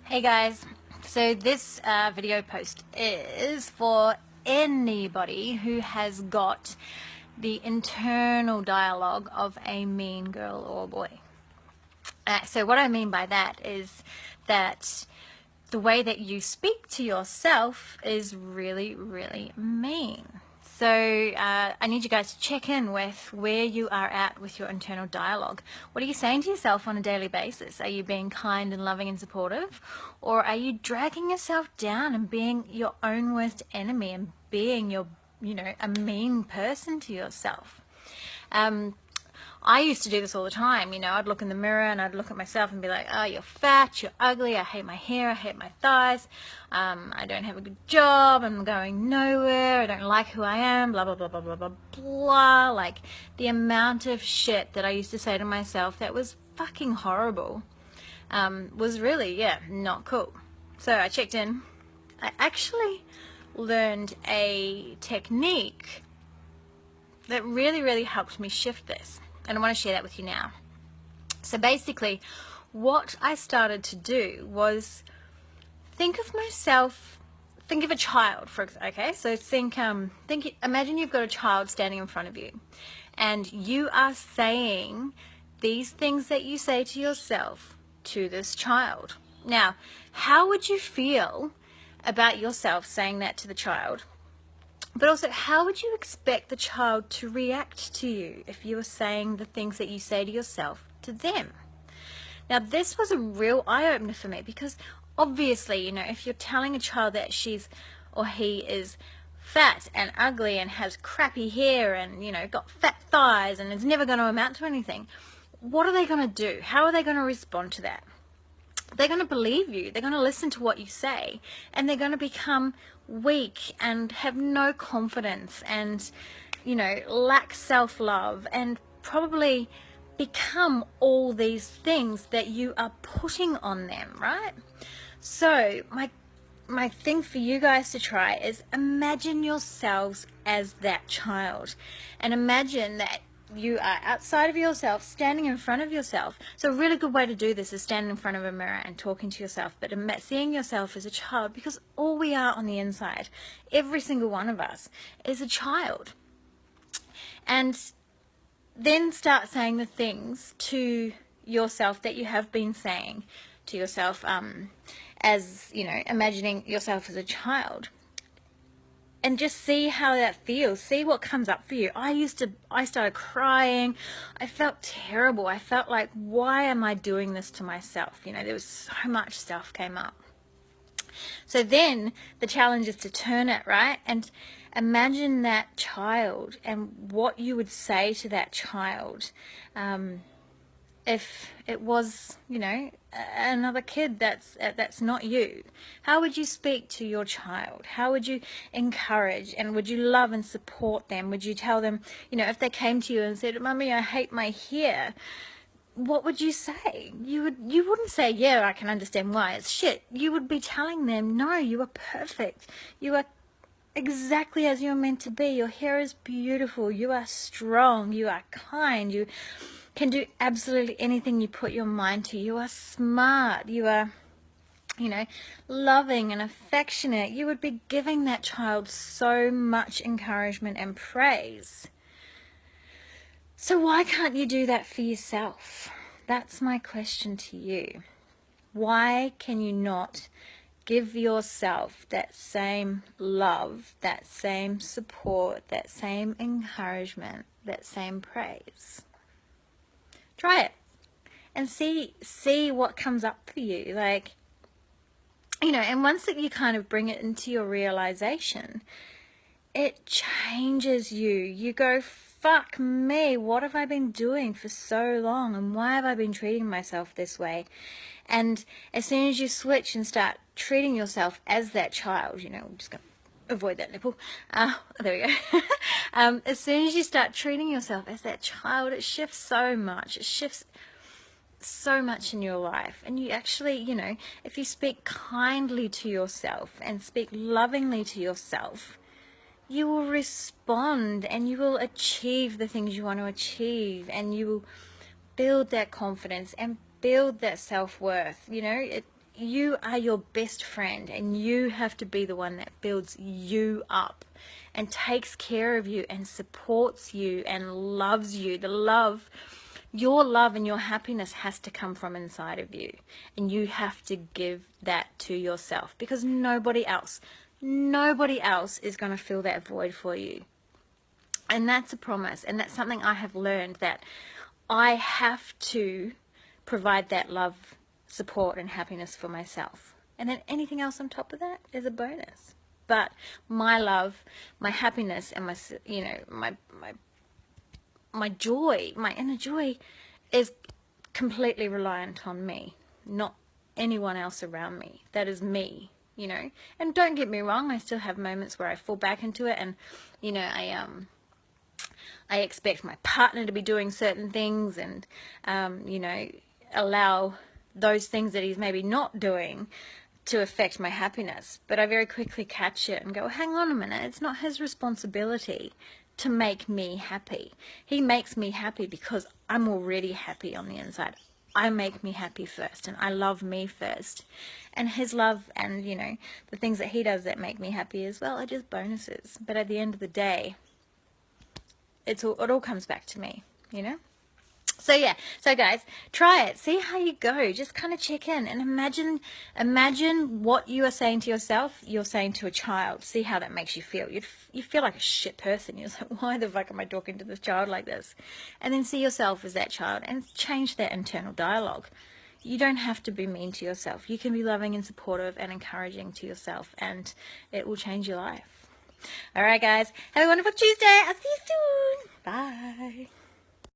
Hey guys, so this video post is for anybody who has got the internal dialogue of a mean girl or boy. So what I mean by that is that the way that you speak to yourself is really, really mean. So I need you guys to check in with where you are at with your internal dialogue. What are you saying to yourself on a daily basis? Are you being kind and loving and supportive? Or are you dragging yourself down and being your own worst enemy and being a mean person to yourself? I used to do this all the time. I'd look in the mirror and I'd look at myself and be like, oh, you're fat, you're ugly, I hate my hair, I hate my thighs, I don't have a good job, I'm going nowhere, I don't like who I am, blah, blah, blah, blah, blah, blah, blah. Like, the amount of shit that I used to say to myself that was fucking horrible was really, not cool. So I checked in. I actually learned a technique that really, really helped me shift this. And I want to share that with you now. So basically, what I started to do was think of myself, think of a child, okay? So imagine you've got a child standing in front of you, and you are saying these things that you say to yourself to this child. Now, how would you feel about yourself saying that to the child? But also, how would you expect the child to react to you if you were saying the things that you say to yourself to them? Now, this was a real eye-opener for me, because obviously, if you're telling a child that she's or he is fat and ugly and has crappy hair and, got fat thighs and is never going to amount to anything, what are they going to do? How are they going to respond to that? They're going to believe you. They're going to listen to what you say, and they're going to become weak and have no confidence and, lack self-love and probably become all these things that you are putting on them, right? So my thing for you guys to try is imagine yourselves as that child, and imagine that you are outside of yourself, standing in front of yourself. So a really good way to do this is standing in front of a mirror and talking to yourself, but seeing yourself as a child, because all we are on the inside, every single one of us, is a child. And then start saying the things to yourself that you have been saying to yourself, imagining yourself as a child. And just see how that feels. See what comes up for you. I started crying. I felt terrible. I felt like, why am I doing this to myself? There was so much stuff came up. So then the challenge is to turn it, right? And imagine that child and what you would say to that child. If it was, another kid that's not you. How would you speak to your child? How would you encourage, and would you love and support them? Would you tell them, if they came to you and said, "Mummy, I hate my hair," what would you say? You wouldn't say, "Yeah, I can understand why it's shit." You would be telling them, "No, you are perfect. You are exactly as you're meant to be. Your hair is beautiful. You are strong. You are kind. You can do absolutely anything you put your mind to. You are smart. You are, loving and affectionate." You would be giving that child so much encouragement and praise. So why can't you do that for yourself? That's my question to you. Why can you not give yourself that same love, that same support, that same encouragement, that same praise? Try it and see what comes up for you. And once that you kind of bring it into your realization, it changes you. You go, fuck me, what have I been doing for so long, and why have I been treating myself this way? And as soon as you switch and start treating yourself as that child, I'm just going to avoid that nipple. There we go. As soon as you start treating yourself as that child, it shifts so much. It shifts so much in your life. And you actually, if you speak kindly to yourself and speak lovingly to yourself, you will respond and you will achieve the things you want to achieve, and you will build that confidence and build that self-worth. you are your best friend, and you have to be the one that builds you up and takes care of you and supports you and loves you. Your love and your happiness has to come from inside of you, and you have to give that to yourself, because nobody else is going to fill that void for you. And that's a promise, and that's something I have learned, that I have to provide that love, support and happiness for myself, and then anything else on top of that is a bonus. But my love, my happiness, and my joy, my inner joy, is completely reliant on me, not anyone else around me. That is me, you know. And don't get me wrong, I still have moments where I fall back into it, and you know, I expect my partner to be doing certain things, and you know, allow those things that he's maybe not doing to affect my happiness. But I very quickly catch it and go, hang on a minute, it's not his responsibility to make me happy. He makes me happy because I'm already happy on the inside. I make me happy first, and I love me first. And his love and, you know, the things that he does that make me happy as well are just bonuses. But at the end of the day, it all comes back to me, you know. So yeah, so guys, try it, see how you go, just kind of check in and imagine what you are saying to yourself, you're saying to a child. See how that makes you feel. You feel like a shit person. You're like, why the fuck am I talking to this child like this? And then see yourself as that child and change that internal dialogue. You don't have to be mean to yourself. You can be loving and supportive and encouraging to yourself, and it will change your life. Alright guys, have a wonderful Tuesday. I'll see you soon. Bye.